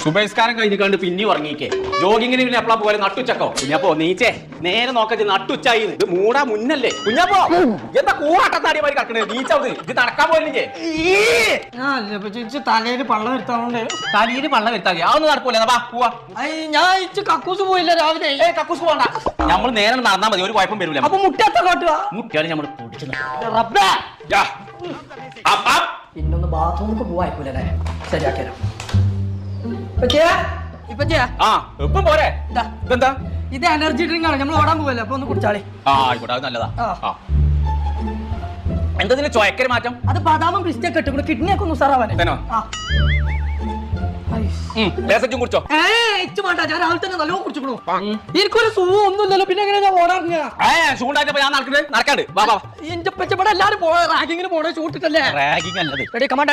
സുബൈസ്കാരം കഴിഞ്ഞിട്ട് പിന്നെ ഉറങ്ങിക്കേ. ജോഗിങ്ങിന് പിന്നെ എപ്പളാ പോലെ നട്ടുച്ചക്കോ? കുഞ്ഞപ്പോ നീച്ചേ നേരെ നോക്കച്ച് നട്ടുച്ചായി. ഇത് മൂടാ മുന്നല്ലേ കുഞ്ഞപ്പോ? എന്താ കൂറാട്ടത്താടി മാറി കിടക്കണേ? നീച്ചത് ഇത് നടക്കാൻ പോയില്ലേ? തലയില് പള്ള വരുത്താറുണ്ട്. തലയിൽ പള്ള വരുത്താതി അതൊന്നും നടക്കൂല. പോവാ. ഞാൻ കക്കൂസ് പോയില്ല രാവിലെ. കക്കൂസ് പോകണ്ട, നമ്മൾ നേരെ നടന്നാൽ മതി, ഒരു കുഴപ്പം വരില്ല. അപ്പൊ മുട്ടത്ത കാട്ടുക മുട്ടിയാണ് നമ്മൾ പൊടിച്ചു. പിന്നൊന്ന് ബാത്റൂമിക്ക് പോവായിക്കൂലേ? ശരിയാക്കരാ എപ്പം പോരെ. ഇതെന്താ? ഇത് എനർജി ഡ്രിങ്ക് ആണ്. നമ്മൾ ഓടാൻ പോവല്ലേ, അപ്പൊ ഒന്ന് കുടിച്ചാളെ. ആയിക്കോട്ടെ, അത് നല്ലതാ. എന്താ ചൊയക്കര മാറ്റം? അത് ബദാമും പിസ്റ്റൊക്കെ ഇട്ട് കിഡ്നി ഒക്കെ ഒന്ന് ഉസാറാവാൻ. കുടിച്ചോ? വേണ്ട, ഞാൻ രാവിലെ തന്നെ നല്ലോണം കുടിച്ചു. എനിക്കൊരു സുഖം ഒന്നുമില്ലല്ലോ, പിന്നെ എങ്ങനെ ഞാൻ ഓടാറിഞ്ഞ? ചൂണ്ടായിട്ട് ഞാൻ നടക്കാണ്ട്. എന്റെ പെച്ചപ്പെടെ എല്ലാരും റാഗിങ്ങിന് പോണേ ചൂട്ടിട്ടല്ലേ? റാഗിങ് അല്ലത്. കമാ